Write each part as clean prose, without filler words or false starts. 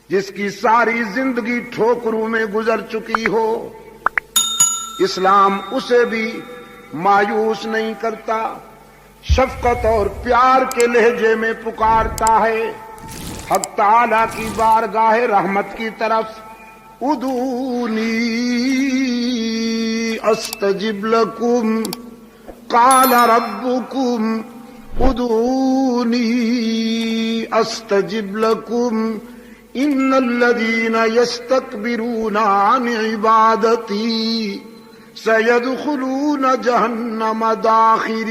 جس کی ساری زندگی ٹھوکروں میں گزر چکی ہو، اسلام اسے بھی مایوس نہیں کرتا، شفقت اور پیار کے لہجے میں پکارتا ہے حق تعالی کی بارگاہ رحمت کی طرف، ادعونی استجب لکم قال ربکم ادعونی استجب لکم ان الذین یستکبرون عن عبادتی سیدخلون جہنم داخرین۔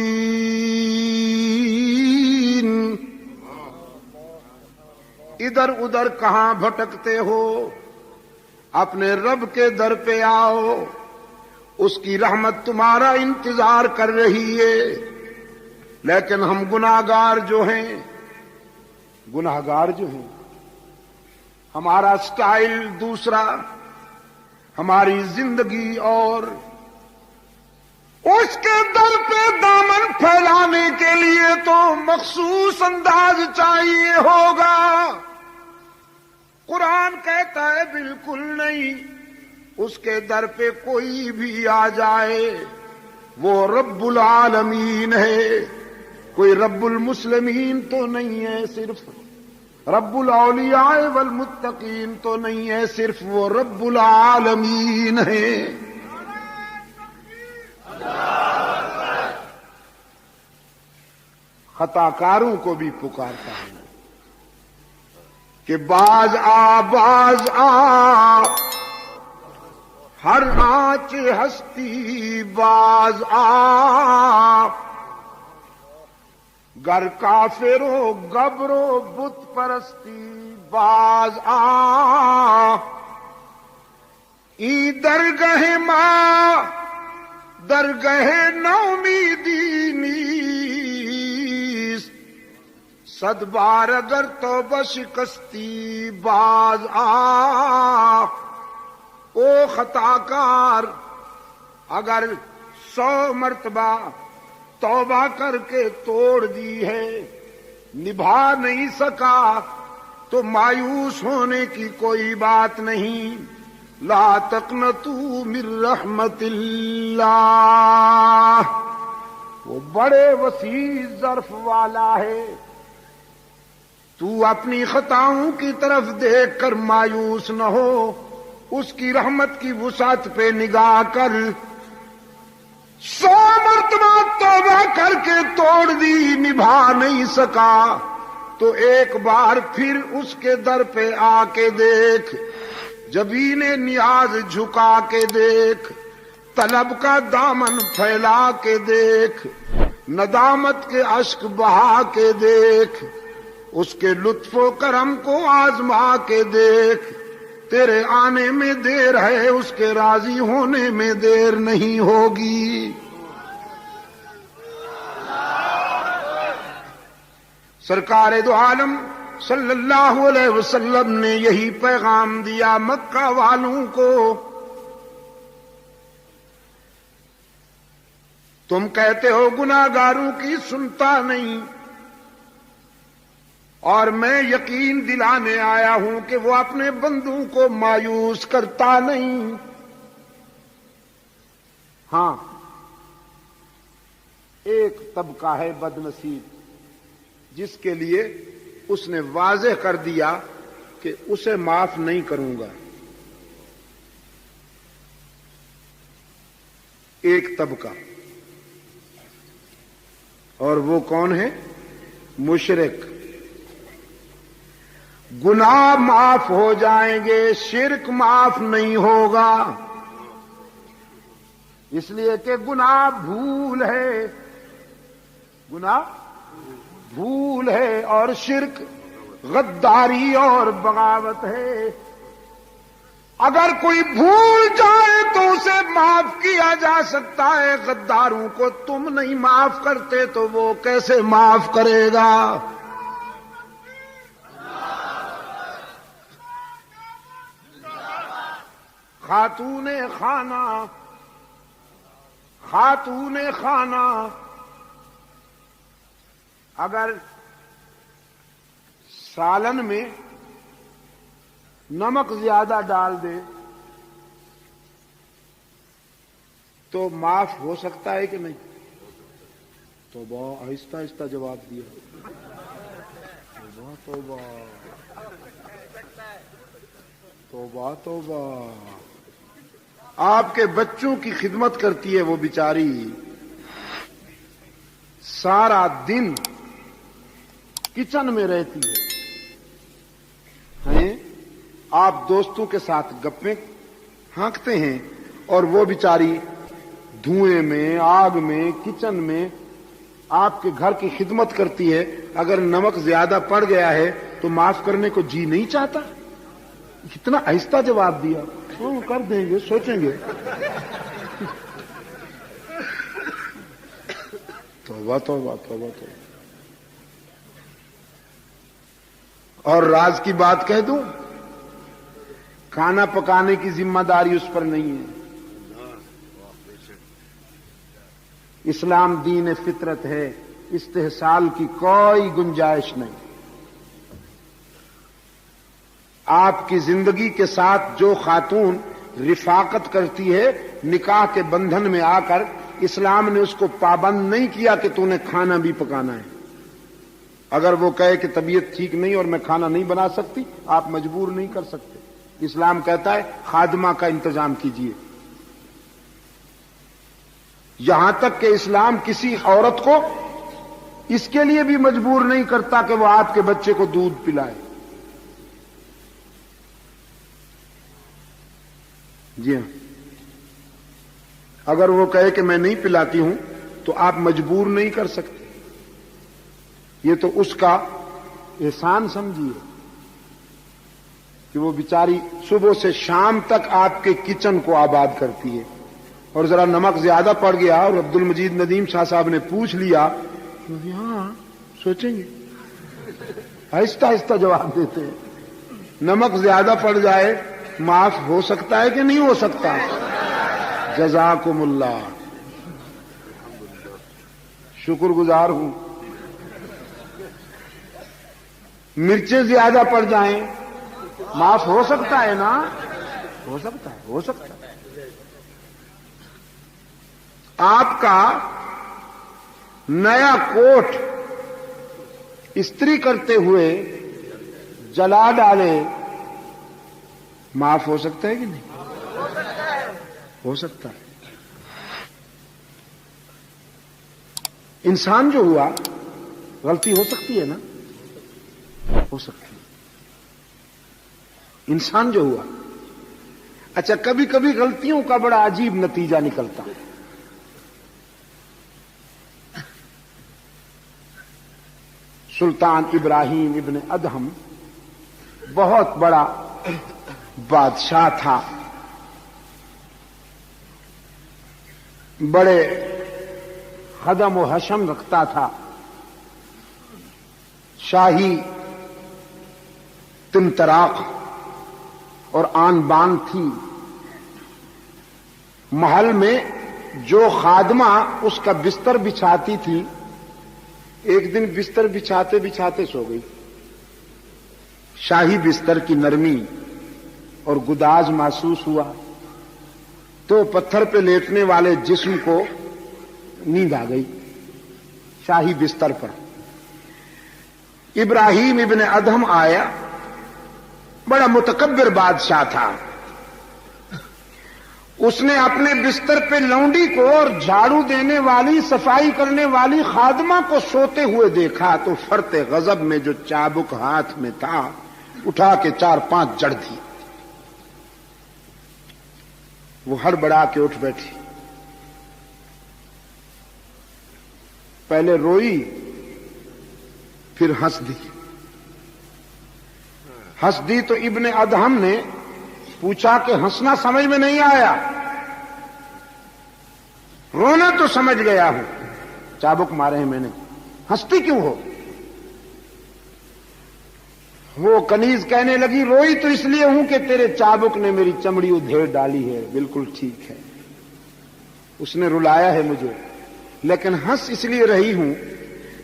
ادھر ادھر کہاں بھٹکتے ہو، اپنے رب کے در پہ آؤ، اس کی رحمت تمہارا انتظار کر رہی ہے۔ لیکن ہم گناہگار جو ہیں، ہمارا سٹائل دوسرا، ہماری زندگی اور، اس کے در پہ دامن پھیلانے کے لیے تو مخصوص انداز چاہیے ہوگا۔ قرآن کہتا ہے بالکل نہیں، اس کے در پہ کوئی بھی آ جائے وہ رب العالمین ہے، کوئی رب المسلمین تو نہیں ہے، صرف رب الاولیاء والمتقین تو نہیں ہے، صرف وہ رب العالمین ہے۔ خطا کاروں کو بھی پکارتا ہے کہ باز آ ہر آنچ ہستی باز آ، گر کافرو گبرو بت پرستی باز آ، ای درگہ ماں درگہ نومیدی نیست، صد بار اگر توبہ شکستی باز آ۔ او خطا کار، اگر 100 مرتبہ توبہ کر کے توڑ دی ہے، نبھا نہیں سکا تو مایوس ہونے کی کوئی بات نہیں۔ لا تقنطوا من رحمت اللہ، وہ بڑے وسیع ظرف والا ہے۔ تو اپنی خطاؤں کی طرف دیکھ کر مایوس نہ ہو، اس کی رحمت کی وسعت پہ نگاہ کر۔ 100 مرتبہ توبہ کر کے توڑ دی، نبھا نہیں سکا تو ایک بار پھر اس کے در پہ آ کے دیکھ، جبین نیاز جھکا کے دیکھ، طلب کا دامن پھیلا کے دیکھ، ندامت کے اشک بہا کے دیکھ، اس کے لطف و کرم کو آزما کے دیکھ۔ تیرے آنے میں دیر ہے، اس کے راضی ہونے میں دیر نہیں ہوگی۔ سرکار دو عالم صلی اللہ علیہ وسلم نے یہی پیغام دیا مکہ والوں کو۔ تم کہتے ہو گناہگاروں کی سنتا نہیں، اور میں یقین دلانے آیا ہوں کہ وہ اپنے بندوں کو مایوس کرتا نہیں۔ ہاں، ایک طبقہ ہے بد نصیب جس کے لیے اس نے واضح کر دیا کہ اسے معاف نہیں کروں گا۔ ایک طبقہ، اور وہ کون ہے؟ مشرک۔ گناہ معاف ہو جائیں گے، شرک معاف نہیں ہوگا، اس لیے کہ گناہ بھول ہے، گناہ بھول ہے، اور شرک غداری اور بغاوت ہے۔ اگر کوئی بھول جائے تو اسے معاف کیا جا سکتا ہے، غداروں کو تم نہیں معاف کرتے تو وہ کیسے معاف کرے گا؟ خاتون خانہ اگر سالن میں نمک زیادہ ڈال دے تو معاف ہو سکتا ہے کہ نہیں؟ تو بہت آہستہ آہستہ جواب دیا. توبہ توبہ توبہ. آپ کے بچوں کی خدمت کرتی ہے وہ بیچاری, سارا دن کچن میں رہتی ہے, آپ دوستوں کے ساتھ گپیں ہانکتے ہیں اور وہ بیچاری دھوئیں میں, آگ میں, کچن میں آپ کے گھر کی خدمت کرتی ہے. اگر نمک زیادہ پڑ گیا ہے تو معاف کرنے کو جی نہیں چاہتا. اتنا آہستہ جواب دیا. کر دیں گے, سوچیں گے. توبہ توبہ توبہ توبہ. اور راز کی بات کہہ دوں, کھانا پکانے کی ذمہ داری اس پر نہیں ہے. اسلام دین فطرت ہے, استحصال کی کوئی گنجائش نہیں. آپ کی زندگی کے ساتھ جو خاتون رفاقت کرتی ہے نکاح کے بندھن میں آ کر, اسلام نے اس کو پابند نہیں کیا کہ تو نے کھانا بھی پکانا ہے. اگر وہ کہے کہ طبیعت ٹھیک نہیں اور میں کھانا نہیں بنا سکتی, آپ مجبور نہیں کر سکتے. اسلام کہتا ہے خادمہ کا انتظام کیجیے. یہاں تک کہ اسلام کسی عورت کو اس کے لیے بھی مجبور نہیں کرتا کہ وہ آپ کے بچے کو دودھ پلائے. جی ہاں, اگر وہ کہے کہ میں نہیں پلاتی ہوں تو آپ مجبور نہیں کر سکتے. یہ تو اس کا احسان سمجھیے کہ وہ بیچاری صبح سے شام تک آپ کے کچن کو آباد کرتی ہے. اور ذرا نمک زیادہ پڑ گیا اور عبد المجید ندیم شاہ صاحب نے پوچھ لیا تو ہاں سوچیں گے, آہستہ آہستہ جواب دیتے ہیں. نمک زیادہ پڑ جائے معاف ہو سکتا ہے کہ نہیں ہو سکتا؟ جزاکم اللہ, شکر گزار ہوں. مرچیں زیادہ پڑ جائیں معاف ہو سکتا ہے نا؟ ہو سکتا ہے, ہو سکتا ہے. آپ کا نیا کوٹ استری کرتے ہوئے جلا ڈالے, معاف ہو سکتا ہے کہ نہیں؟ ہو سکتا ہے. انسان جو ہوا غلطی ہو سکتی ہے نا, ہو سکتی ہے. انسان جو ہوا, اچھا کبھی کبھی غلطیوں کا بڑا عجیب نتیجہ نکلتا ہے. سلطان ابراہیم ابن ادہم بہت بڑا بادشاہ تھا, بڑے خدم و حشم رکھتا تھا, شاہی تمطراق اور آن بان تھی. محل میں جو خادمہ اس کا بستر بچھاتی تھی, ایک دن بستر بچھاتے بچھاتے سو گئی. شاہی بستر کی نرمی اور گداز محسوس ہوا تو پتھر پہ لیٹنے والے جسم کو نیند آ گئی شاہی بستر پر. ابراہیم ابن ادہم آیا, بڑا متکبر بادشاہ تھا. اس نے اپنے بستر پہ لونڈی کو اور جھاڑو دینے والی, صفائی کرنے والی خادمہ کو سوتے ہوئے دیکھا تو فرط غضب میں جو چابک ہاتھ میں تھا اٹھا کے 4-5 جڑ دی. وہ ہڑبڑا کے اٹھ بیٹھی, پہلے روئی پھر ہنس دی. ہنس دی تو ابن ادہم نے پوچھا کہ ہنسنا سمجھ میں نہیں آیا, رونا تو سمجھ گیا ہوں, چابک مارے ہیں میں نے, ہنستی کیوں ہو؟ وہ کنیز کہنے لگی روئی تو اس لیے ہوں کہ تیرے چابک نے میری چمڑی ادھیڑ ڈالی ہے. بالکل ٹھیک ہے, اس نے رلایا ہے مجھے, لیکن ہنس اس لیے رہی ہوں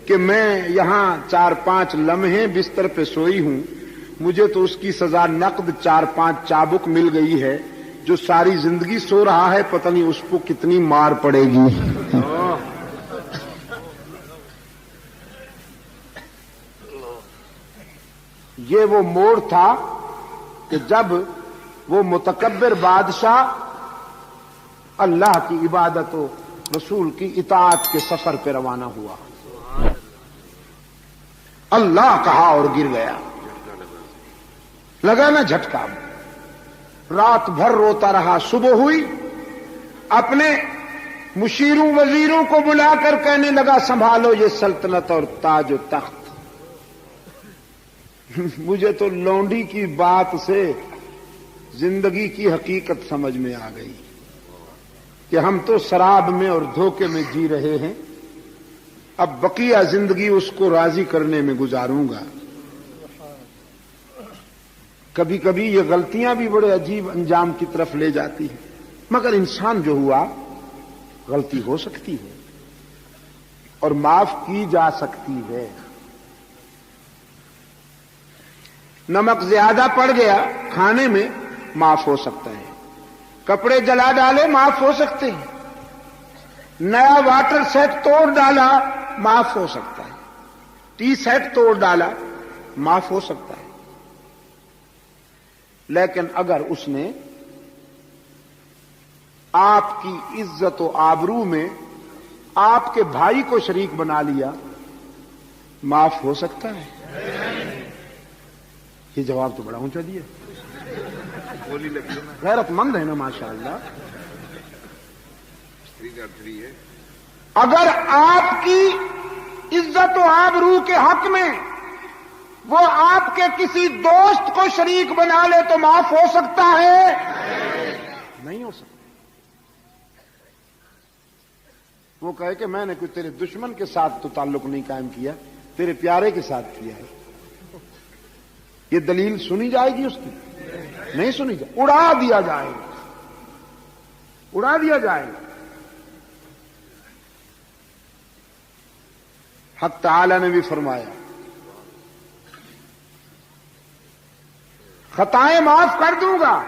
کہ میں یہاں 4-5 لمحے بستر پہ سوئی ہوں مجھے تو اس کی سزا نقد 4-5 چابک مل گئی ہے. جو ساری زندگی سو رہا ہے پتہ نہیں اس کو کتنی مار پڑے گی. یہ وہ موڑ تھا کہ جب وہ متکبر بادشاہ اللہ کی عبادت و رسول کی اطاعت کے سفر پہ روانہ ہوا. اللہ کہا اور گر گیا. لگا نا جھٹکا. رات بھر روتا رہا. صبح ہوئی اپنے مشیروں وزیروں کو بلا کر کہنے لگا سنبھالو یہ سلطنت اور تاج و تخت. مجھے تو لونڈی کی بات سے زندگی کی حقیقت سمجھ میں آ گئی کہ ہم تو شراب میں اور دھوکے میں جی رہے ہیں. اب بقیہ زندگی اس کو راضی کرنے میں گزاروں گا. کبھی کبھی یہ غلطیاں بھی بڑے عجیب انجام کی طرف لے جاتی ہیں. مگر انسان جو ہوا غلطی ہو سکتی ہے اور معاف کی جا سکتی ہے. نمک زیادہ پڑ گیا کھانے میں معاف ہو سکتا ہے. کپڑے جلا ڈالے معاف ہو سکتے ہیں. نیا واٹر سیٹ توڑ ڈالا معاف ہو سکتا ہے. ٹی سیٹ توڑ ڈالا معاف ہو سکتا ہے. لیکن اگر اس نے آپ کی عزت و آبرو میں آپ کے بھائی کو شریک بنا لیا معاف ہو سکتا ہے. یہ جواب تو بڑا اونچا دیا. غیرت مند ہے نا ماشاءاللہ. اگر آپ کی عزت و آبرو کے حق میں وہ آپ کے کسی دوست کو شریک بنا لے تو معاف ہو سکتا ہے؟ نہیں ہو سکتا. وہ کہے کہ میں نے کوئی تیرے دشمن کے ساتھ تو تعلق نہیں قائم کیا, تیرے پیارے کے ساتھ کیا ہے. یہ دلیل سنی جائے گی اس کی؟ نہیں سنی جائے. اڑا دیا جائے گا, اڑا دیا جائے گا. حق تعالی نے بھی فرمایا خطائیں معاف کر دوں گا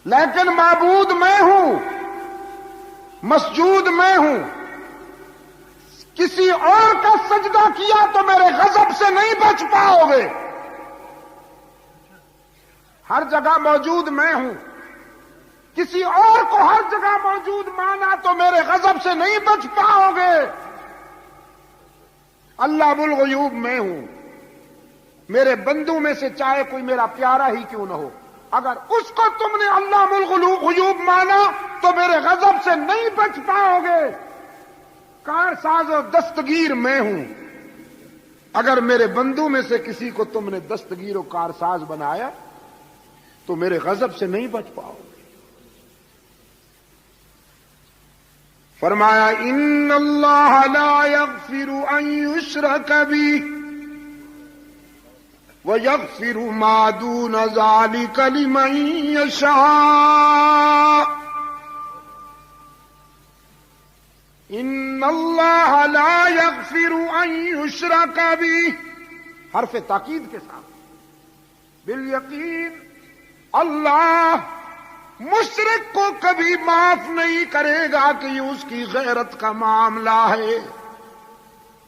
لیکن معبود میں ہوں, مسجود میں ہوں. کسی اور کا سجدہ کیا تو میرے غضب سے نہیں بچ پاؤ گے. ہر جگہ موجود میں ہوں. کسی اور کو ہر جگہ موجود مانا تو میرے غضب سے نہیں بچ پاؤ گے. اللہ الغیوب میں ہوں. میرے بندوں میں سے چاہے کوئی میرا پیارا ہی کیوں نہ ہو, اگر اس کو تم نے اللہ الغیوب مانا تو میرے غضب سے نہیں بچ پاؤ گے. کارساز و دستگیر میں ہوں. اگر میرے بندوں میں سے کسی کو تم نے دستگیر و کارساز بنایا تو میرے غضب سے نہیں بچ پاؤ گے. فرمایا ان اللہ لا یغفر ان یشرک بہ وَيَغْفِرُ مَا دُونَ ذَلِكَ لِمَن يَشَاءُ إِنَّ اللَّهَ لَا يَغْفِرُ أَن يُشْرَكَ بِهِ. حرف تاکید کے ساتھ بالیقین اللہ مشرک کو کبھی معاف نہیں کرے گا کہ یہ اس کی غیرت کا معاملہ ہے,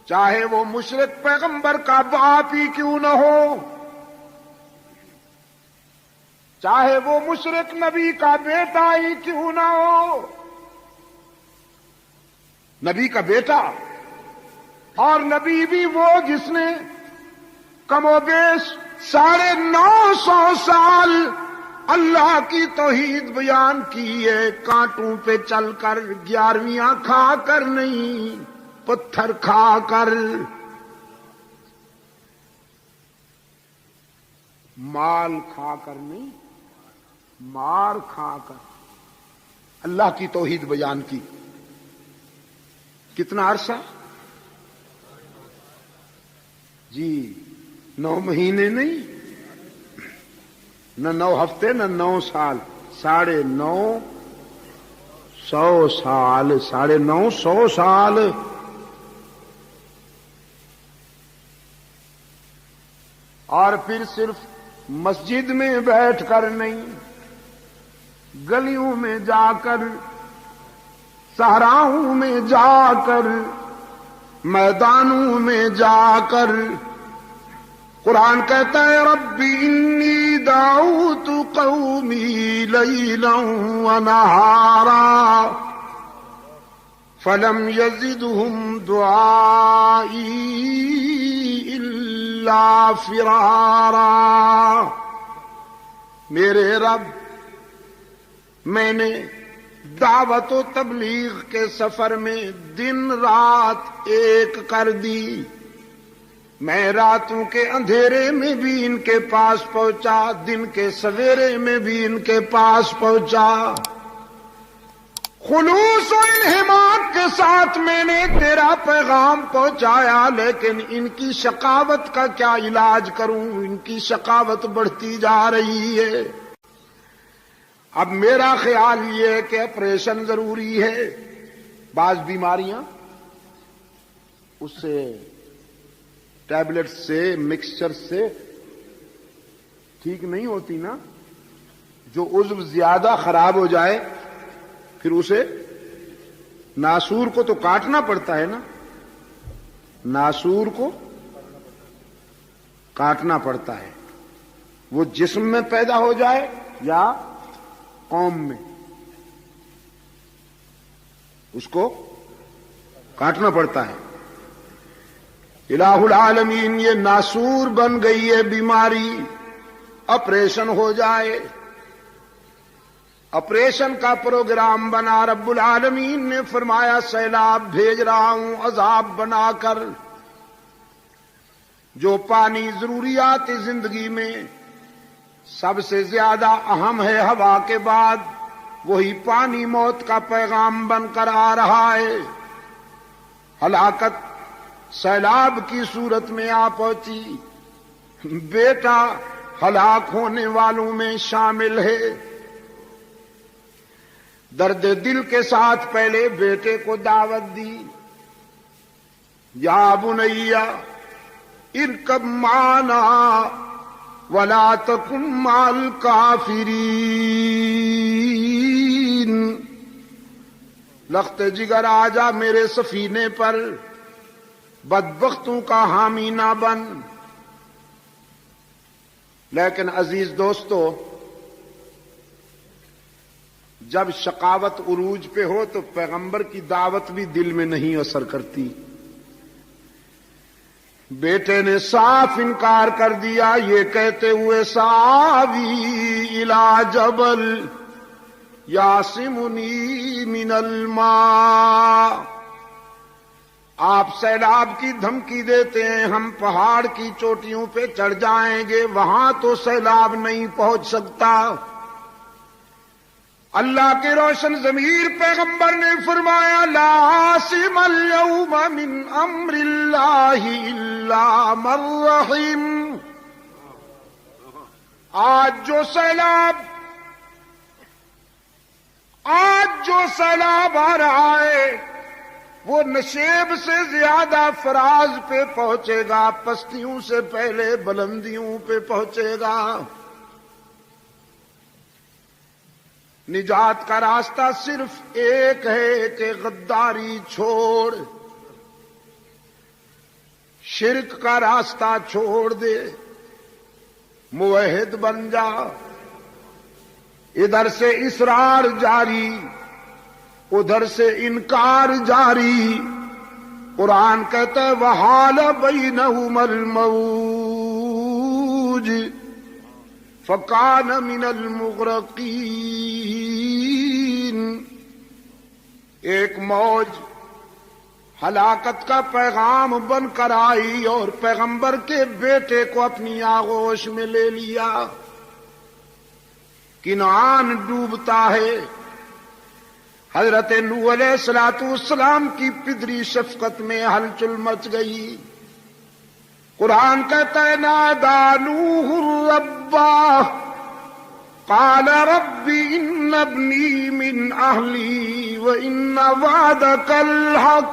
چاہے وہ مشرک پیغمبر کا باپ ہی کیوں نہ ہو, چاہے وہ مشرک نبی کا بیٹا ہی کیوں نہ ہو. نبی کا بیٹا اور نبی بھی وہ جس نے کم و بیش 950 سال اللہ کی توحید بیان کی ہے. کانٹوں پہ چل کر, 11ویاں کھا کر نہیں, پتھر کھا کر, مال کھا کر نہیں, مار کھا کر اللہ کی توحید بیان کی. کتنا عرصہ جی؟ 9 مہینے نہیں, نہ 9 ہفتے, نہ 9 سال, 950 سال, 950 سال. اور پھر صرف مسجد میں بیٹھ کر نہیں، گلیوں میں جا کر، صحراؤں میں جا کر، میدانوں میں جا کر قرآن کہتا ہے ربی انی دعوت قومی لیلا ونہارا فلم یزدہم دعائی الا فرارا۔ میرے رب، میں نے دعوت و تبلیغ کے سفر میں دن رات ایک کر دی، میں راتوں کے اندھیرے میں بھی ان کے پاس پہنچا، دن کے سویرے میں بھی ان کے پاس پہنچا، خلوص و انہماک کے ساتھ میں نے تیرا پیغام پہنچایا، لیکن ان کی شقاوت کا کیا علاج کروں، ان کی شقاوت بڑھتی جا رہی ہے۔ اب میرا خیال یہ ہے کہ آپریشن ضروری ہے۔ بعض بیماریاں اس سے ٹیبلٹ سے، مکسچر سے ٹھیک نہیں ہوتی نا۔ جو عضو زیادہ خراب ہو جائے پھر اسے ناسور کو تو کاٹنا پڑتا ہے نا، ناسور کو کاٹنا پڑتا ہے۔ وہ جسم میں پیدا ہو جائے یا قوم میں، اس کو کاٹنا پڑتا ہے۔ الہ العالمین، یہ ناسور بن گئی ہے بیماری، آپریشن ہو جائے۔ آپریشن کا پروگرام بنا، رب العالمین نے فرمایا سیلاب بھیج رہا ہوں عذاب بنا کر۔ جو پانی ضروریات زندگی میں سب سے زیادہ اہم ہے ہوا کے بعد، وہی پانی موت کا پیغام بن کر آ رہا ہے۔ ہلاکت سیلاب کی صورت میں آ پہنچی، بیٹا ہلاک ہونے والوں میں شامل ہے۔ درد دل کے ساتھ پہلے بیٹے کو دعوت دی، یا بنیا ارکب معنا ولا تکن مع الکافرین، لخت جگر آجا میرے سفینے پر، بدبختوں کا حامی نہ بن۔ لیکن عزیز دوستو، جب شقاوت عروج پہ ہو تو پیغمبر کی دعوت بھی دل میں نہیں اثر کرتی۔ بیٹے نے صاف انکار کر دیا، یہ کہتے ہوئے ساوی الی جبل یعصمنی من الماء، آپ سیلاب کی دھمکی دیتے ہیں ہم پہاڑ کی چوٹیوں پہ چڑھ جائیں گے، وہاں تو سیلاب نہیں پہنچ سکتا۔ اللہ کے روشن ضمیر پیغمبر نے فرمایا لا عاصم اليوم من امر اللہ الا من رحم، آج جو سیلاب آ رہا ہے وہ نشیب سے زیادہ فراز پہ پہنچے گا، پستیوں سے پہلے بلندیوں پہ پہنچے گا۔ نجات کا راستہ صرف ایک ہے کہ غداری چھوڑ، شرک کا راستہ چھوڑ دے، موحد بن جا۔ ادھر سے اصرار جاری، ادھر سے انکار جاری۔ قرآن کہتا ہے وحال بینہم الموج فکان من المغرقین، ایک موج ہلاکت کا پیغام بن کر آئی اور پیغمبر کے بیٹے کو اپنی آغوش میں لے لیا۔ کنعان ڈوبتا ہے، حضرت نوح علیہ السلام کی پدری شفقت میں ہلچل مچ گئی۔ قرآن کہتا ہے نادا نوح الرب قال رب ان ابنی من اہلی وان وعدک الحق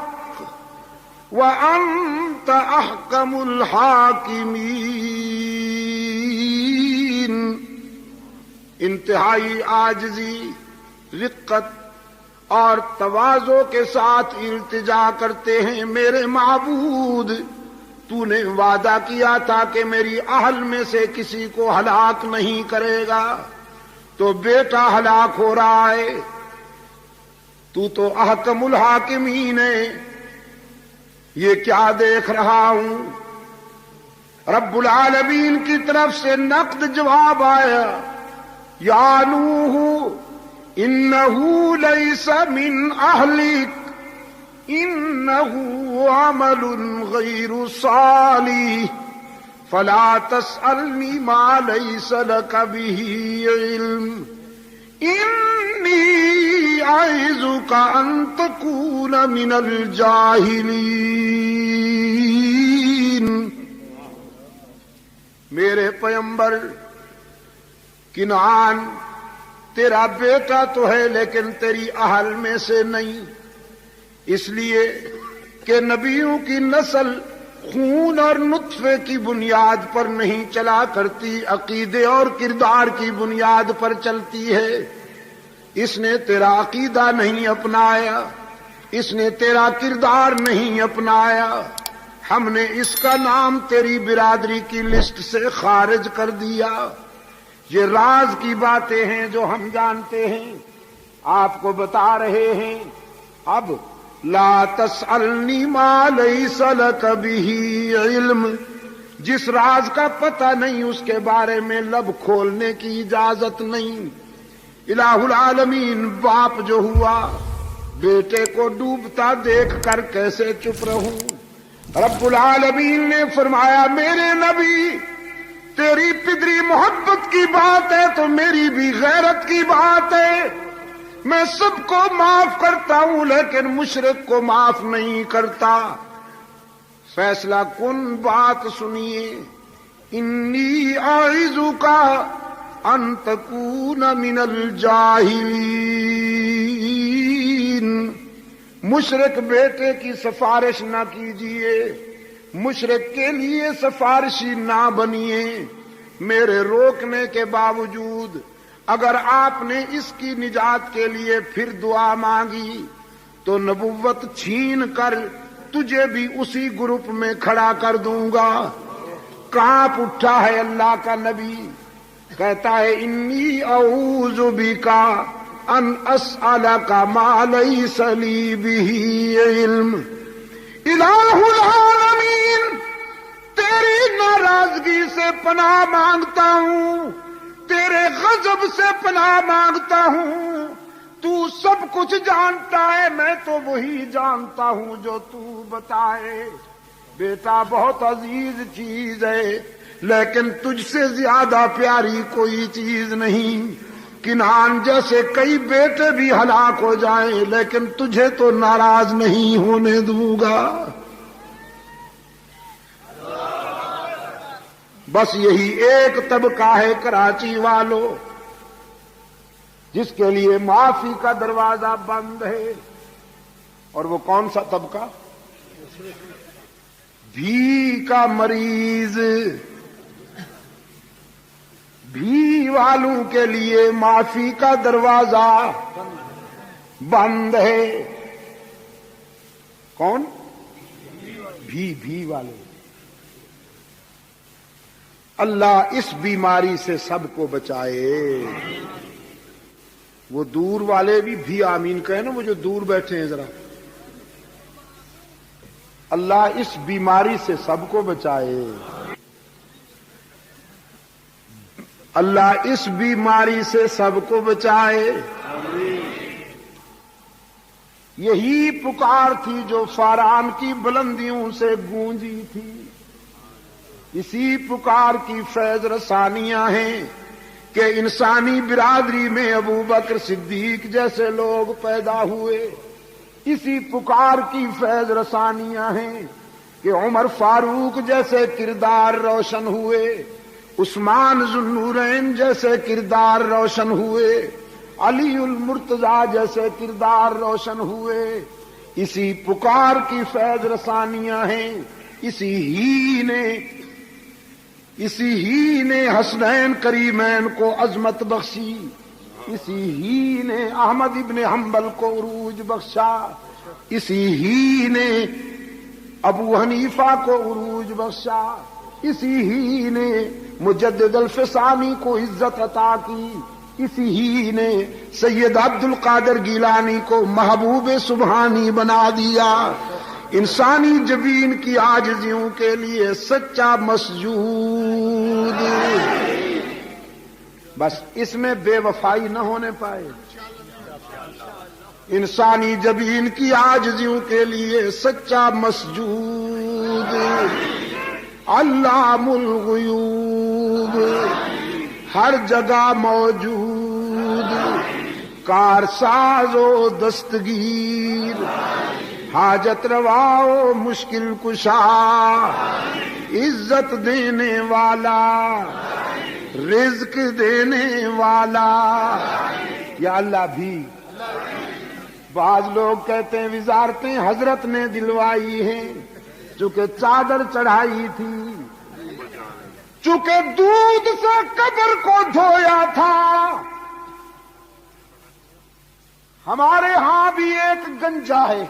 وانت احکم الحاکمین، وَإِنَّ وَعْدَكَ الْحَقُّ وَأَنْتَ أَحْكَمُ الْحَاكِمِينَ، لقد جگر آجا میرے سفینے پر، بدبختوں کا حامی نہ بن۔ بیٹے نے صاف انکار کر دیا، یہ کہتے ہوئے ساوی الی جبل یعصمنی من الماء، آپ سیلاب کی دھمکی دیتے ہیں ہم پہاڑ کی چوٹیوں پہ چڑھ جائیں گے، وہاں تو سیلاب نہیں پہنچ سکتا۔ اللہ کے روشن ضمیر پیغمبر نے فرمایا لا عاصم اليوم من امر اللہ الا من رحم، آج جو سیلاب آ رہا ہے وہ نشیب سے زیادہ فراز پہ پہنچے گا، پستیوں سے پہلے بلندیوں پہ پہنچے گا۔ انتہائی عاجزی، رقت اور تواضع کے ساتھ التجا کرتے ہیں، میرے معبود تو نے وعدہ کیا تھا کہ میری اہل میں سے کسی کو ہلاک نہیں کرے گا، تو بیٹا ہلاک ہو رہا ہے، تو احکم الحاکمین ہے، یہ کیا دیکھ رہا ہوں؟ رب العالمین کی طرف سے نقد جواب آیا، یا نوح انہو لیس من اہلک انہو عمل غیر صالح فلا تسألنی ما لیس لک بہ علم انی اعظک ان تکون من الجاہلین۔ میرے پیغمبر، کنعان تیرا بیٹا تو ہے لیکن تیری اہل میں سے نہیں، اس لیے کہ نبیوں کی نسل خون اور نطفے کی بنیاد پر نہیں چلا کرتی، عقیدے اور کردار کی بنیاد پر چلتی ہے۔ اس نے تیرا عقیدہ نہیں اپنایا، اس نے تیرا کردار نہیں اپنایا، ہم نے اس کا نام تیری برادری کی لسٹ سے خارج کر دیا۔ یہ راز کی باتیں ہیں جو ہم جانتے ہیں، آپ کو بتا رہے ہیں۔ اب لا تسألنی ما لیس لک بہ علم، جس راز کا پتہ نہیں اس کے بارے میں لب کھولنے کی اجازت نہیں۔ الہ العالمین باپ جو ہوا، بیٹے کو ڈوبتا دیکھ کر کیسے چپ رہوں؟ رب العالمین نے فرمایا، میرے نبی تیری پدری محبت کی بات ہے تو میری بھی غیرت کی بات ہے، میں سب کو معاف کرتا ہوں لیکن مشرک کو معاف نہیں کرتا۔ فیصلہ کن بات سنیے، انی اعظک ان تکون من الجاہلین۔ مشرک بیٹے کی سفارش نہ کیجیے، مشرک کے لیے سفارشی نہ بنیے۔ میرے روکنے کے باوجود اگر آپ نے اس کی نجات کے لیے پھر دعا مانگی تو نبوت چھین کر تجھے بھی اسی گروپ میں کھڑا کر دوں گا۔ کانپ اٹھا ہے اللہ کا نبی، کہتا ہے انی اعوذ بک ان اسألک ما لیس لی بہ علم۔ الہ العالمین تیری ناراضگی سے پناہ مانگتا ہوں، تیرے غضب سے پناہ مانگتا ہوں۔ تو سب کچھ جانتا ہے، میں تو وہی جانتا ہوں جو تو بتائے۔ بیٹا بہت عزیز چیز ہے لیکن تجھ سے زیادہ پیاری کوئی چیز نہیں۔ کنعان جیسے کئی بیٹے بھی ہلاک ہو جائیں لیکن تجھے تو ناراض نہیں ہونے دوں گا۔ بس یہی ایک طبقہ ہے کراچی والوں جس کے لیے معافی کا دروازہ بند ہے، اور وہ کون سا طبقہ؟ بھی کا مریض، بھی والوں کے لیے معافی کا دروازہ بند ہے۔ کون؟ بھی والے۔ اللہ اس بیماری سے سب کو بچائے۔ وہ دور والے بھی آمین کہیں نا، وہ جو دور بیٹھے ہیں ذرا۔ اللہ اس بیماری سے سب کو بچائے، اللہ اس بیماری سے سب کو بچائے۔ یہی پکار تھی جو فاران کی بلندیوں سے گونجی تھی، اسی پکار کی فیض رسانیاں ہیں کہ انسانی برادری میں ابو بکر صدیق جیسے لوگ پیدا ہوئے، اسی پکار کی فیض رسانیاں ہیں کہ عمر فاروق جیسے کردار روشن ہوئے، عثمان ذو النورین جیسے کردار روشن ہوئے، علی المرتضیٰ جیسے کردار روشن ہوئے۔ اسی پکار کی فیض رسانیاں ہیں، اسی ہی نے اسی ہی نے حسنین کریمین کو عظمت بخشی، اسی ہی نے احمد ابن حنبل کو عروج بخشا، اسی ہی نے ابو حنیفہ کو عروج بخشا، اسی ہی نے مجدد الفسانی کو عزت عطا کی، اسی ہی نے سید عبد القادر گیلانی کو محبوب سبحانی بنا دیا۔ انسانی جبین کی عاجزیوں کے لیے سچا مسجود، بس اس میں بے وفائی نہ ہونے پائے۔ انسانی جبین کی عاجزیوں کے لیے سچا مسجود، علام الغیوب ہر جگہ موجود، کارساز و دستگیر، حاجت روا و مشکل کشا، عزت دینے والا، رزق دینے والا، یا اللہ بھی۔ بعض لوگ کہتے ہیں وزارتیں حضرت نے دلوائی ہیں، چونکہ چادر چڑھائی تھی، چونکہ دودھ سے قبر کو دھویا تھا۔ ہمارے ہاں بھی ایک گنجا ہے،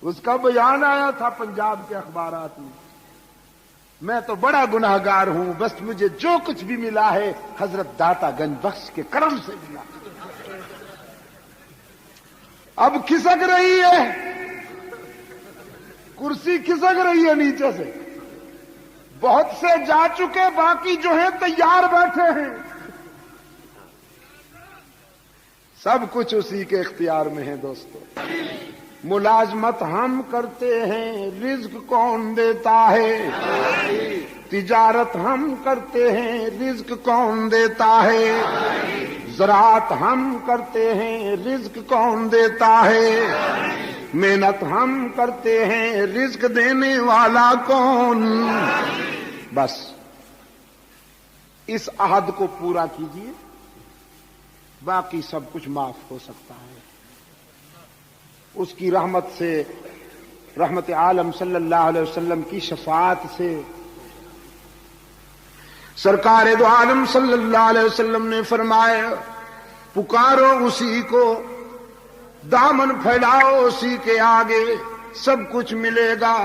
اس کا بیان آیا تھا پنجاب کے اخبارات میں، میں تو بڑا گناہگار ہوں، بس مجھے جو کچھ بھی ملا ہے حضرت داتا گنج بخش کے کرم سے ملا۔ اب کھسک رہی ہے کرسی، کھسک رہی ہے نیچے سے، بہت سے جا چکے، باقی جو ہیں تیار بیٹھے ہیں، سب کچھ اسی کے اختیار میں ہے۔ دوستو، ملازمت ہم کرتے ہیں، رزق کون دیتا ہے؟ تجارت ہم کرتے ہیں، رزق کون دیتا ہے؟ زراعت ہم کرتے ہیں، رزق کون دیتا ہے؟ محنت ہم کرتے ہیں، رزق دینے والا کون؟ بس اس عہد کو پورا کیجیے، باقی سب کچھ معاف ہو سکتا ہے۔ اس کی رحمت سے، رحمت عالم صلی اللہ علیہ وسلم کی شفاعت سے، سرکار دو عالم صلی اللہ علیہ وسلم نے فرمایا پکارو اسی کو، دامن پھیلاؤ اسی کے آگے، سب کچھ ملے گا۔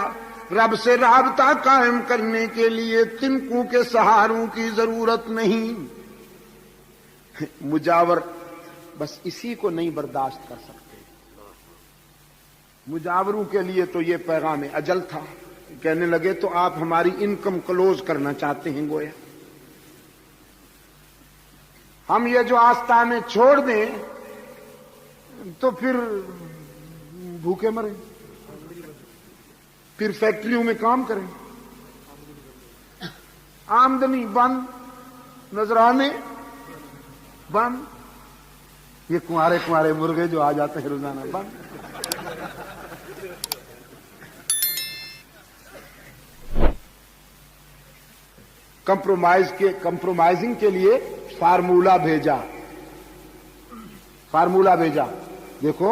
رب سے رابطہ قائم کرنے کے لیے تنکوں کے سہاروں کی ضرورت نہیں۔ مجاور بس اسی کو نہیں برداشت کر سکتے۔ مجاوروں کے لیے تو یہ پیغام اجل تھا، کہنے لگے تو آپ ہماری انکم کلوز کرنا چاہتے ہیں گویا، ہم یہ جو آستانے چھوڑ دیں تو پھر بھوکے مریں، پھر فیکٹریوں میں کام کریں، آمدنی بند، نذرانے بند، یہ کنوارے مرغے جو آ جاتے ہیں روزانہ بند۔ کمپرومائزنگ کے لیے فارمولہ بھیجا، دیکھو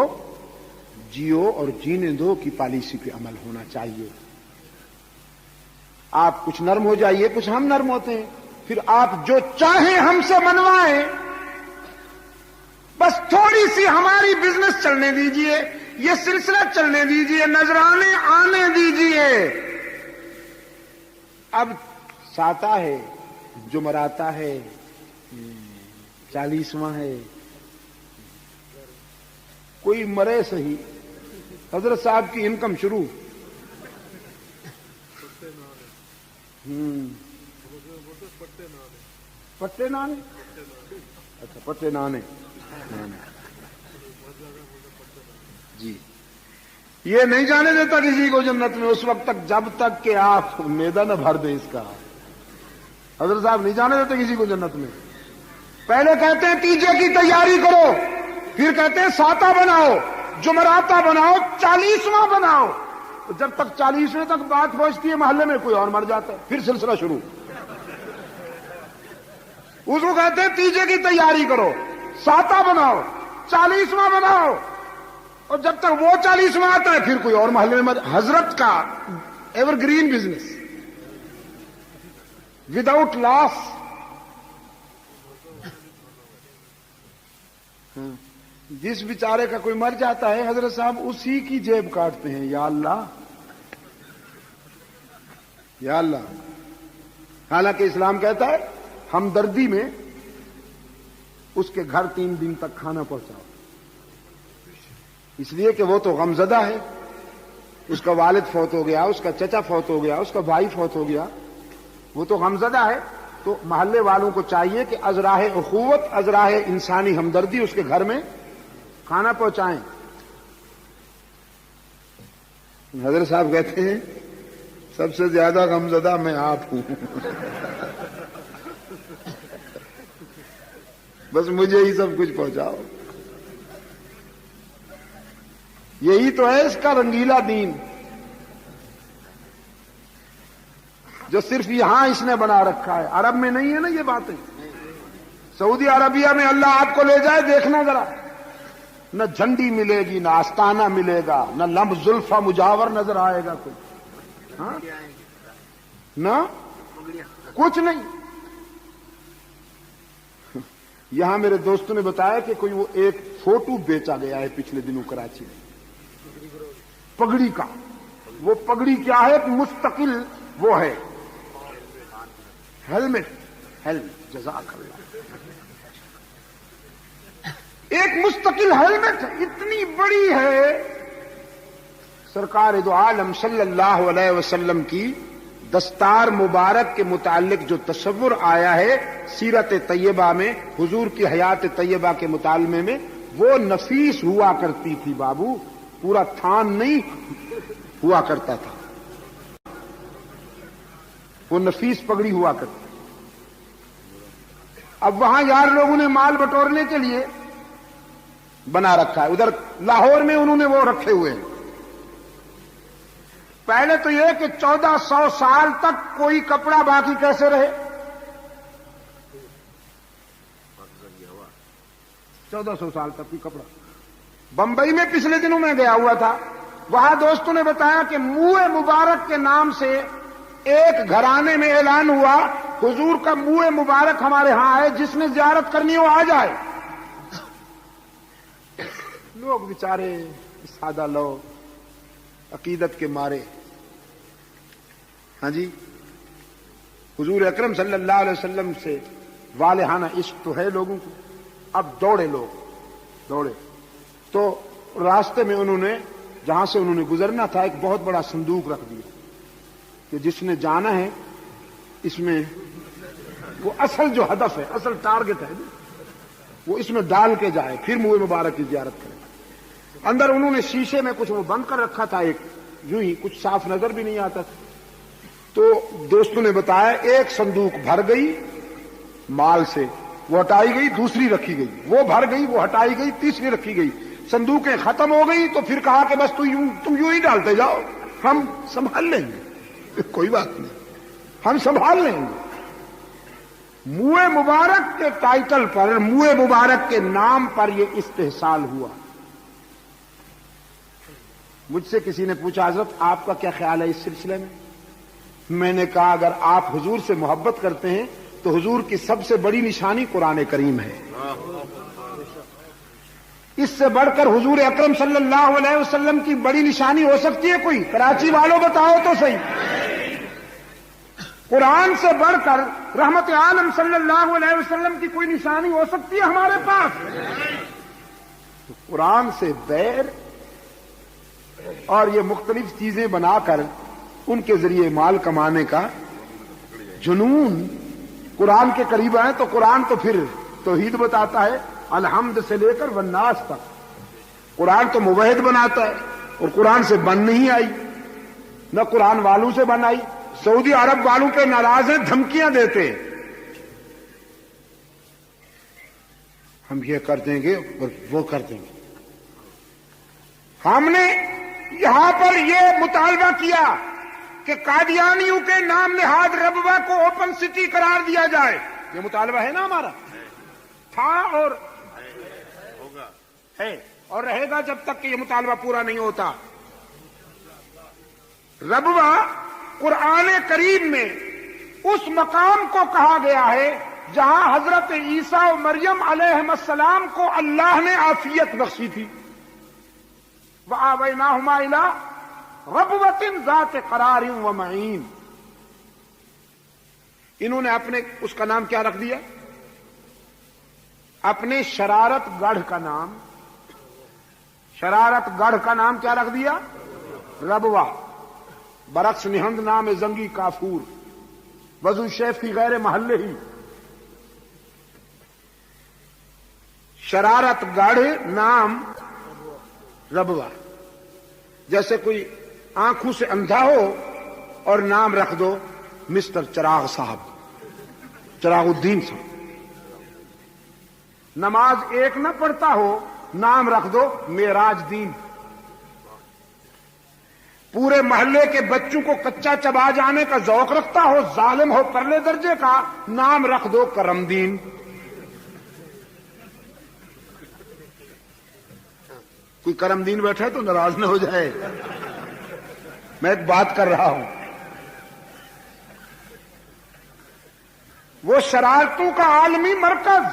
جیو اور جینے دو کی پالیسی پہ عمل ہونا چاہیے۔ آپ کچھ نرم ہو جائیے، کچھ ہم نرم ہوتے ہیں، پھر آپ جو چاہیں ہم سے منوائیں، بس تھوڑی سی ہماری بزنس چلنے دیجئے، یہ سلسلہ چلنے دیجئے، نذرانے آنے دیجئے۔ اب ساتا ہے، جمعراتا ہے، 40واں ہے، کوئی مرے صحیح، حضرت صاحب کی انکم شروع۔ پٹے نانے، اچھا پٹے نانے جی، یہ نہیں جانے دیتا کسی کو جنت میں اس وقت تک جب تک کہ آپ میدہ نہ بھر دیں اس کا۔ حضرت صاحب نہیں جانے دیتے کسی کو جنت میں، پہلے کہتے ہیں تیجے کی تیاری کرو، پھر کہتے ہیں ساتا بناؤ، جمعراتا بناؤ، 40واں بناؤ، جب تک 40ویں تک بات پہنچتی ہے محلے میں کوئی اور مر جاتا ہے، پھر سلسلہ شروع۔ اس کو کہتے ہیں تیجے کی تیاری کرو، ساتا بناؤ، 40واں بناؤ، اور جب تک وہ 40 میں آتا ہے پھر کوئی اور محلے میں حضرت کا ایور گرین بزنس وداؤٹ لاس. جس بیچارے کا کوئی مر جاتا ہے حضرت صاحب اسی کی جیب کاٹتے ہیں. یا اللہ یا اللہ. حالانکہ اسلام کہتا ہے ہمدردی میں اس کے گھر 3 دن تک کھانا پہنچاؤ، اس لیے کہ وہ تو غمزدہ ہے، اس کا والد فوت ہو گیا، اس کا چچا فوت ہو گیا، اس کا بھائی فوت ہو گیا، وہ تو غمزدہ ہے. تو محلے والوں کو چاہیے کہ از راہ اخوت، از راہ انسانی ہمدردی اس کے گھر میں کھانا پہنچائیں. حضرت صاحب کہتے ہیں سب سے زیادہ غمزدہ میں آپ ہوں. بس مجھے ہی سب کچھ پہنچاؤ. یہی تو ہے اس کا رنگیلا دین جو صرف یہاں اس نے بنا رکھا ہے. عرب میں نہیں ہے نا یہ باتیں. سعودی عربیہ میں اللہ آپ کو لے جائے دیکھنا ذرا، نہ جھنڈی ملے گی، نہ آستانہ ملے گا، نہ لمب زلفہ مجاور نظر آئے گا کوئی، ہاں نہ کچھ نہیں. یہاں میرے دوستوں نے بتایا کہ کوئی وہ ایک فوٹو بیچا گیا ہے پچھلے دنوں کراچی میں پگڑی کا. وہ پگڑی کیا ہے؟ مستقل وہ ہے ہیلمٹ. جزاک اللہ. ایک مستقل ہیلمٹ اتنی بڑی ہے. سرکار دو عالم صلی اللہ علیہ وسلم کی دستار مبارک کے متعلق جو تصور آیا ہے سیرت طیبہ میں، حضور کی حیات طیبہ کے مطالعے میں، وہ نفیس ہوا کرتی تھی بابو، پورا تھان نہیں ہوا کرتا تھا، وہ نفیس پگڑی ہوا کرتی. اب وہاں یار لوگوں نے مال بٹورنے کے لیے بنا رکھا ہے. ادھر لاہور میں انہوں نے وہ رکھے ہوئے ہیں. پہلے تو یہ کہ 1400 سال تک کوئی کپڑا باقی کیسے رہے؟ 1400 سال تک کوئی کپڑا. بمبئی میں پچھلے دنوں میں گیا ہوا تھا، وہاں دوستوں نے بتایا کہ منہ مبارک کے نام سے ایک گھرانے میں اعلان ہوا حضور کا منہ مبارک ہمارے ہاں ہے، جس نے زیارت کرنی ہو آ جائے. لوگ بیچارے سادہ لوگ عقیدت کے مارے، ہاں جی، حضور اکرم صلی اللہ علیہ وسلم سے والہانہ عشق تو ہے لوگوں کو. اب دوڑے لوگ دوڑے تو راستے میں انہوں نے جہاں سے انہوں نے گزرنا تھا ایک بہت بڑا صندوق رکھ دیا کہ جس نے جانا ہے اس میں وہ اصل جو ہدف ہے، اصل ٹارگٹ ہے وہ اس میں ڈال کے جائے، پھر منہ مبارک کی زیارت کرے. اندر انہوں نے شیشے میں کچھ وہ بند کر رکھا تھا، ایک یوں ہی کچھ صاف نظر بھی نہیں آتا تھا. تو دوستوں نے بتایا ایک صندوق بھر گئی مال سے، وہ ہٹائی گئی، دوسری رکھی گئی، وہ بھر گئی، وہ ہٹائی گئی، تیسری رکھی گئی. صندوقیں ختم ہو گئی تو پھر کہا کہ بس تم یوں ہی ڈالتے جاؤ، ہم سنبھال لیں گے، کوئی بات نہیں، ہم سنبھال لیں گے. منہ مبارک کے ٹائٹل پر، منہ مبارک کے نام پر یہ استحصال ہوا. مجھ سے کسی نے پوچھا حضرت آپ کا کیا خیال ہے اس سلسلے میں؟ میں نے کہا اگر آپ حضور سے محبت کرتے ہیں تو حضور کی سب سے بڑی نشانی قرآن کریم ہے. اس سے بڑھ کر حضور اکرم صلی اللہ علیہ وسلم کی بڑی نشانی ہو سکتی ہے کوئی؟ کراچی والوں بتاؤ تو صحیح. قرآن سے بڑھ کر رحمت عالم صلی اللہ علیہ وسلم کی کوئی نشانی ہو سکتی ہے ہمارے پاس؟ تو قرآن سے بیر اور یہ مختلف چیزیں بنا کر ان کے ذریعے مال کمانے کا جنون. قرآن کے قریب آئے تو قرآن تو پھر توحید بتاتا ہے الحمد سے لے کر والناس تک. قرآن تو موحد بناتا ہے اور قرآن سے بن نہیں آئی، نہ قرآن والوں سے بن آئی. سعودی عرب والوں پہ ناراض ہیں، دھمکیاں دیتے ہیں ہم یہ کر دیں گے اور وہ کر دیں گے. ہم نے یہاں پر یہ مطالبہ کیا کہ قادیانیوں کے نام نہاد ربوہ کو اوپن سٹی قرار دیا جائے. یہ مطالبہ ہے نا ہمارا، تھا اور ہے. اور رہے گا جب تک کہ یہ مطالبہ پورا نہیں ہوتا۔ ربوہ قرآن کریم میں اس مقام کو کہا گیا ہے جہاں حضرت عیسیٰ و مریم علیہ السلام کو اللہ نے عافیت بخشی تھی۔ وَآوَيْنَاهُمَا إِلَىٰ رَبْوَةٍ ذَاتِ قَرَارٍ وَمَعِينٍ۔ انہوں نے اپنے اس کا نام کیا رکھ دیا؟ اپنے شرارت گڑھ کا نام، شرارت گڑھ کا نام کیا رکھ دیا؟ ربوہ۔ برعکس نہند نام زنگی کافور، وضو شیف کی غیر محلے ہی۔ شرارت گڑھ نام ربوہ۔ جیسے کوئی آنکھوں سے اندھا ہو اور نام رکھ دو مسٹر چراغ صاحب، چراغ الدین صاحب۔ نماز ایک نہ پڑھتا ہو، نام رکھ دو معراج دین۔ پورے محلے کے بچوں کو کچا چبا جانے کا ذوق رکھتا ہو، ظالم ہو پرلے درجے کا، نام رکھ دو کرم دین۔ کوئی کرم دین بیٹھا ہے تو ناراض نہ ہو جائے، میں ایک بات کر رہا ہوں۔ وہ شرارتوں کا عالمی مرکز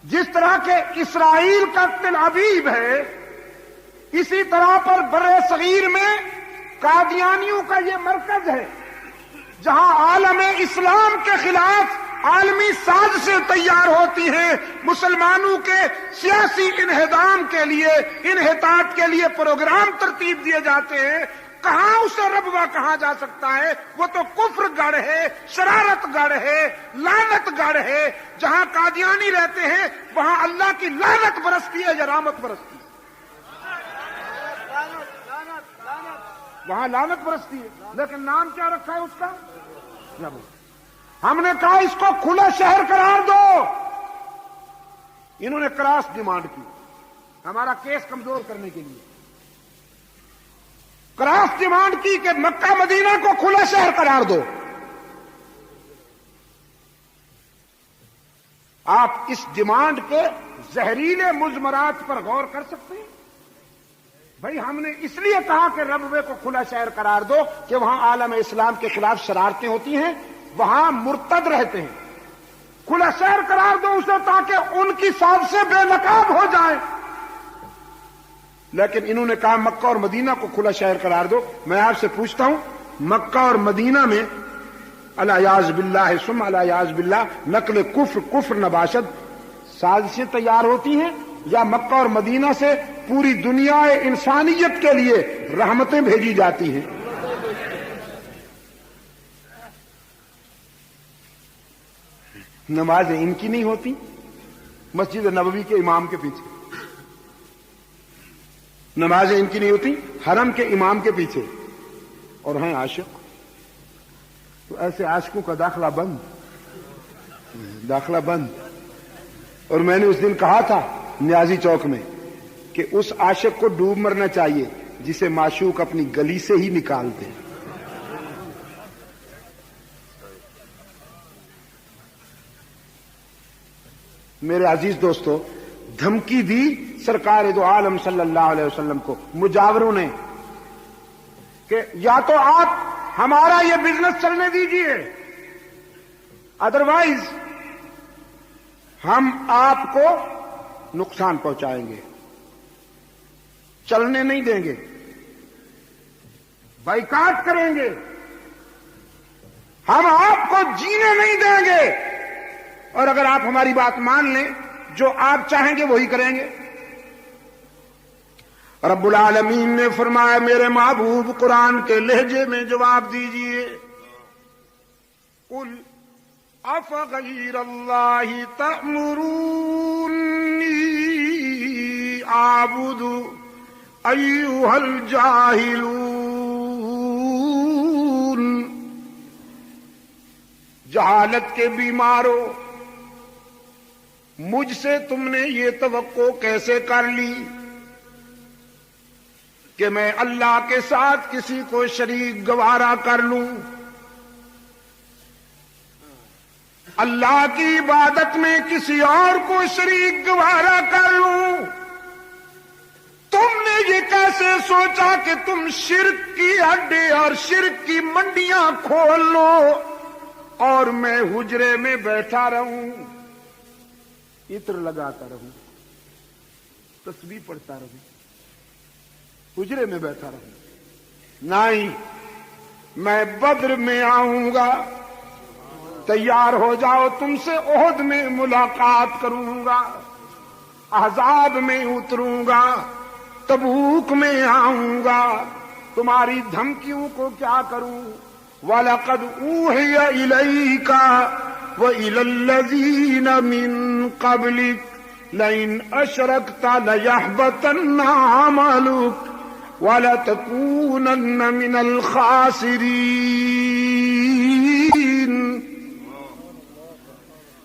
جس طرح کے اسرائیل کا تل ابیب ہے، اسی طرح پر برے صغیر میں قادیانیوں کا یہ مرکز ہے، جہاں عالم اسلام کے خلاف عالمی سازشیں تیار ہوتی ہیں، مسلمانوں کے سیاسی انہدام کے لیے، انحطاط کے لیے پروگرام ترتیب دیے جاتے ہیں۔ کہاں اسے ربوہ کہا جا سکتا ہے؟ وہ تو کفر گڑھ ہے، شرارت گڑھ ہے، لعنت گڑھ ہے۔ جہاں قادیانی رہتے ہیں وہاں اللہ کی لعنت برستی ہے یا رحمت برستی ہے؟ وہاں لعنت برستی ہے، لیکن نام کیا رکھا ہے اس کا؟ ربوہ۔ ہم نے کہا اس کو کھلا شہر قرار دو، انہوں نے کراس ڈیمانڈ کی ہمارا کیس کمزور کرنے کے لیے، کراس ڈیمانڈ کی کہ مکہ مدینہ کو کھلا شہر قرار دو۔ آپ اس ڈیمانڈ کے زہریلے مضمرات پر غور کر سکتے ہیں؟ بھائی ہم نے اس لیے کہا کہ ربوے کو کھلا شہر قرار دو کہ وہاں عالم اسلام کے خلاف شرارتیں ہوتی ہیں، وہاں مرتد رہتے ہیں۔ کھلا شہر قرار دو اسے تاکہ ان کی سازشیں بے نقاب ہو جائیں۔ لیکن انہوں نے کہا مکہ اور مدینہ کو کھلا شہر قرار دو۔ میں آپ سے پوچھتا ہوں، مکہ اور مدینہ میں الیاذ باللہ ثم الیاذ باللہ نقل کفر نباشد سازشیں تیار ہوتی ہیں، یا مکہ اور مدینہ سے پوری دنیا انسانیت کے لیے رحمتیں بھیجی جاتی ہیں؟ نمازیں ان کی نہیں ہوتی مسجد نبوی کے امام کے پیچھے، نمازیں ان کی نہیں ہوتی حرم کے امام کے پیچھے، اور ہیں عاشق، تو ایسے عاشقوں کا داخلہ بند، داخلہ بند۔ اور میں نے اس دن کہا تھا نیازی چوک میں کہ اس عاشق کو ڈوب مرنا چاہیے جسے معشوق اپنی گلی سے ہی نکال دے۔ میرے عزیز دوستو، دھمکی دی سرکار دو عالم صلی اللہ علیہ وسلم کو مجاوروں نے کہ یا تو آپ ہمارا یہ بزنس چلنے دیجئے، ادروائز ہم آپ کو نقصان پہنچائیں گے، چلنے نہیں دیں گے، بائیکاٹ کریں گے، ہم آپ کو جینے نہیں دیں گے، اور اگر آپ ہماری بات مان لیں جو آپ چاہیں گے وہی کریں گے۔ رب العالمین نے فرمایا میرے محبوب قرآن کے لہجے میں جواب دیجئے، قل افغیر اللہ تأمرونی اعبد ایھا الجاہلون۔ جہالت کے بیماروں، مجھ سے تم نے یہ توقع کیسے کر لی کہ میں اللہ کے ساتھ کسی کو شریک گوارا کر لوں؟ اللہ کی عبادت میں کسی اور کو شریک گوارا کر لوں؟ تم نے یہ کیسے سوچا کہ تم شرک کی اڈے اور شرک کی منڈیاں کھول لو اور میں حجرے میں بیٹھا رہوں، عطر لگاتا رہوں، تسبیح پڑھتا رہوں، حجرے میں بیٹھا رہوں؟ نہیں، میں بدر میں آؤں گا، تیار ہو جاؤ، تم سے احد میں ملاقات کروں گا، احزاب میں اتروں گا، تبوک میں آؤں گا، تمہاری دھمکیوں کو کیا کروں؟ وَلَقَدْ أُوحِيَ إِلَيْكَ وَإِلَى الَّذِينَ مِن قَبْلِكَ لَئِنْ أَشْرَكْتَ لَيَحْبَطَنَّ عَمَلُكَ وَلَتَكُونَنَّ مِنَ الْخَاسِرِينَ۔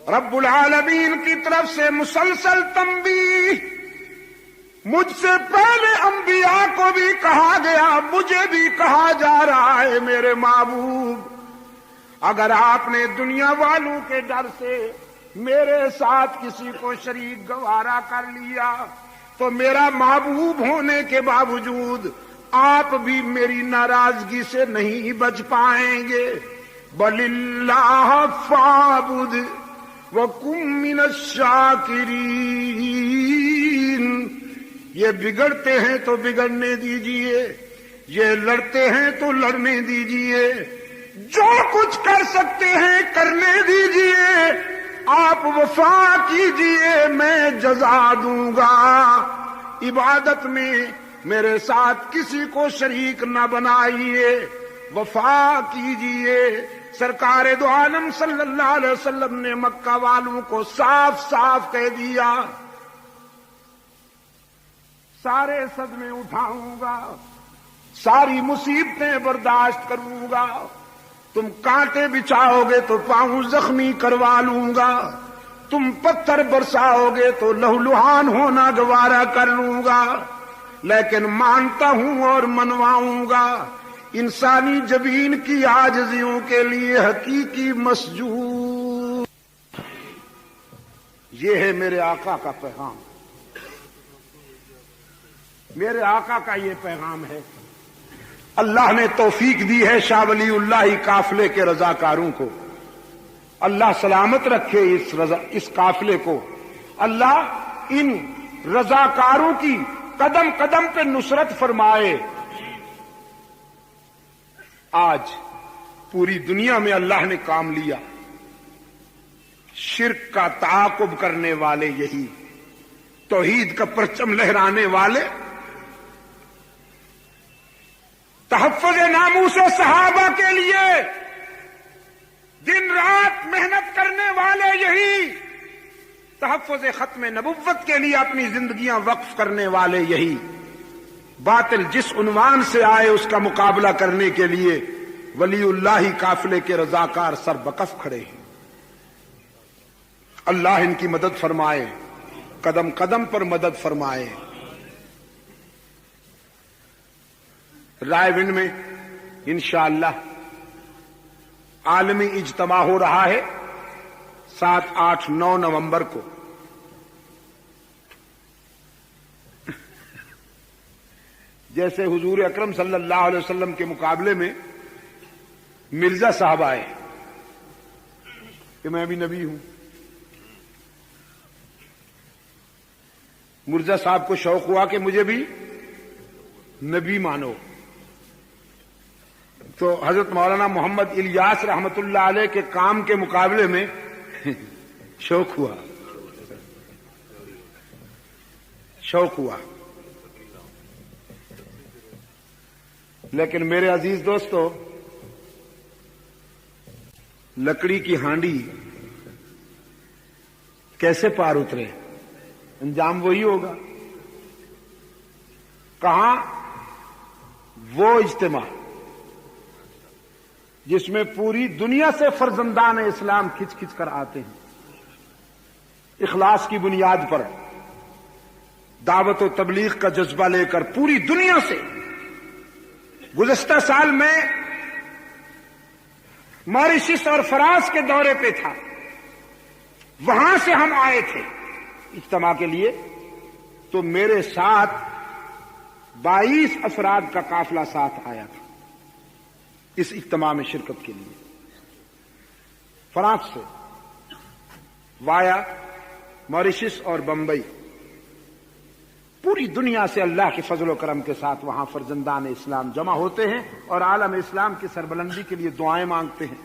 رب العالمین کی طرف سے مسلسل تنبیہ، مجھ سے پہلے انبیاء کو بھی کہا گیا، مجھے بھی کہا جا رہا ہے، میرے محبوب اگر آپ نے دنیا والوں کے ڈر سے میرے ساتھ کسی کو شریک گوارا کر لیا تو میرا محبوب ہونے کے باوجود آپ بھی میری ناراضگی سے نہیں بچ پائیں گے۔ بل اللہ فاعبد وکن من الشاکرین۔ یہ بگڑتے ہیں تو بگڑنے دیجئے، یہ لڑتے ہیں تو لڑنے دیجئے، جو کچھ کر سکتے ہیں کرنے دیجئے، آپ وفا کیجئے، میں جزا دوں گا۔ عبادت میں میرے ساتھ کسی کو شریک نہ بنائیے، وفا کیجئے۔ سرکار دو عالم صلی اللہ علیہ وسلم نے مکہ والوں کو صاف صاف کہہ دیا، سارے صدمے اٹھاؤں گا، ساری مصیبتیں برداشت کروں گا، تم کانٹے بچھاؤ گے تو پاؤں زخمی کروا لوں گا، تم پتھر برساؤ گے تو لہولہان ہونا گوارا کر لوں گا، لیکن مانتا ہوں اور منواؤں گا۔ انسانی جبین کی عاجزیوں کے لیے حقیقی مسجود۔ یہ ہے میرے آقا کا پیغام، میرے آقا کا یہ پیغام ہے۔ اللہ نے توفیق دی ہے شاہ ولی اللہ قافلے کے رضاکاروں کو، اللہ سلامت رکھے اس قافلے کو، اللہ ان رضاکاروں کی قدم قدم پہ نصرت فرمائے۔ آج پوری دنیا میں اللہ نے کام لیا، شرک کا تعاقب کرنے والے یہی، توحید کا پرچم لہرانے والے، تحفظ ناموس صحابہ کے لیے دن رات محنت کرنے والے یہی، تحفظ ختم نبوت کے لیے اپنی زندگیاں وقف کرنے والے یہی، باطل جس عنوان سے آئے اس کا مقابلہ کرنے کے لیے ولی اللہ قافلے کے رضاکار سر بکف کھڑے ہیں۔ اللہ ان کی مدد فرمائے، قدم قدم پر مدد فرمائے۔ رائے ونڈ میں انشاءاللہ عالمی اجتماع ہو رہا ہے 7، 8، 9 نومبر کو۔ جیسے حضور اکرم صلی اللہ علیہ وسلم کے مقابلے میں مرزا صاحب آئے کہ میں بھی نبی ہوں، مرزا صاحب کو شوق ہوا کہ مجھے بھی نبی مانو، تو حضرت مولانا محمد الیاس رحمت اللہ علیہ کے کام کے مقابلے میں شوق ہوا۔ لیکن میرے عزیز دوستو، لکڑی کی ہانڈی کیسے پار اترے، انجام وہی ہوگا۔ کہاں وہ اجتماع جس میں پوری دنیا سے فرزندان اسلام کھچ کھچ کر آتے ہیں، اخلاص کی بنیاد پر دعوت و تبلیغ کا جذبہ لے کر پوری دنیا سے۔ گزشتہ سال میں ماریشس اور فرانس کے دورے پہ تھا، وہاں سے ہم آئے تھے اجتماع کے لیے، تو میرے ساتھ 22 افراد کا قافلہ ساتھ آیا تھا اس اجتماع میں شرکت کے لیے، فرانس سے وایا موریشس اور بمبئی، پوری دنیا سے اللہ کے فضل و کرم کے ساتھ وہاں فرزندان اسلام جمع ہوتے ہیں اور عالم اسلام کی سربلندی کے لیے دعائیں مانگتے ہیں۔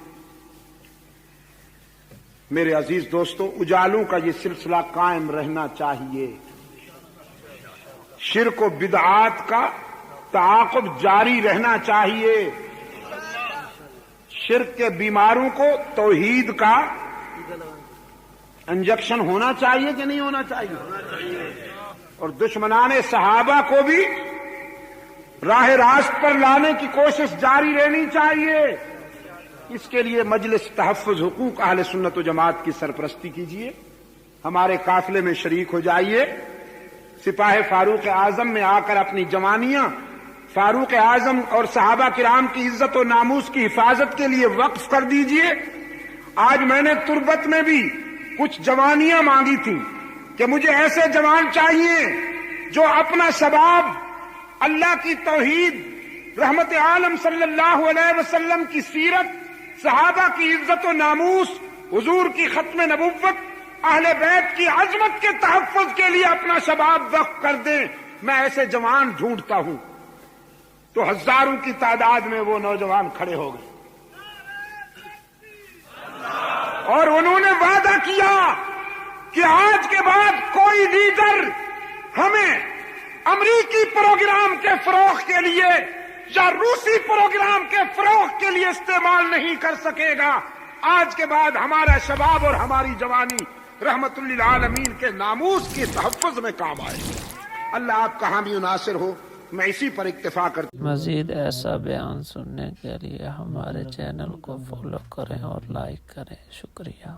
میرے عزیز دوستو، اجالوں کا یہ سلسلہ قائم رہنا چاہیے، شرک و بدعات کا تعاقب جاری رہنا چاہیے، شرک کے بیماروں کو توحید کا انجیکشن ہونا چاہیے کہ نہیں ہونا چاہیے، اور دشمنان صحابہ کو بھی راہ راست پر لانے کی کوشش جاری رہنی چاہیے۔ اس کے لیے مجلس تحفظ حقوق اہل سنت و جماعت کی سرپرستی کیجیے، ہمارے قافلے میں شریک ہو جائیے، سپاہ فاروق اعظم میں آ کر اپنی جوانیاں فاروق اعظم اور صحابہ کرام کی عزت و ناموس کی حفاظت کے لیے وقف کر دیجیے۔ آج میں نے تربت میں بھی کچھ جوانیاں مانگی تھیں کہ مجھے ایسے جوان چاہیے جو اپنا شباب اللہ کی توحید، رحمت عالم صلی اللہ علیہ وسلم کی سیرت، صحابہ کی عزت و ناموس، حضور کی ختم نبوت، اہل بیت کی عظمت کے تحفظ کے لیے اپنا شباب وقف کر دیں۔ میں ایسے جوان ڈھونڈتا ہوں، تو ہزاروں کی تعداد میں وہ نوجوان کھڑے ہو گئے اور انہوں نے وعدہ کیا کہ آج کے بعد کوئی لیڈر ہمیں امریکی پروگرام کے فروغ کے لیے یا روسی پروگرام کے فروغ کے لیے استعمال نہیں کر سکے گا۔ آج کے بعد ہمارا شباب اور ہماری جوانی رحمت للعالمین کے ناموس کے تحفظ میں کام آئے۔ اللہ آپ کا حامی و ناصر ہو، میں اسی پر اکتفا کرتا ہوں۔ مزید ایسا بیان سننے کے لیے ہمارے چینل کو فالو کریں اور لائک کریں۔ شکریہ۔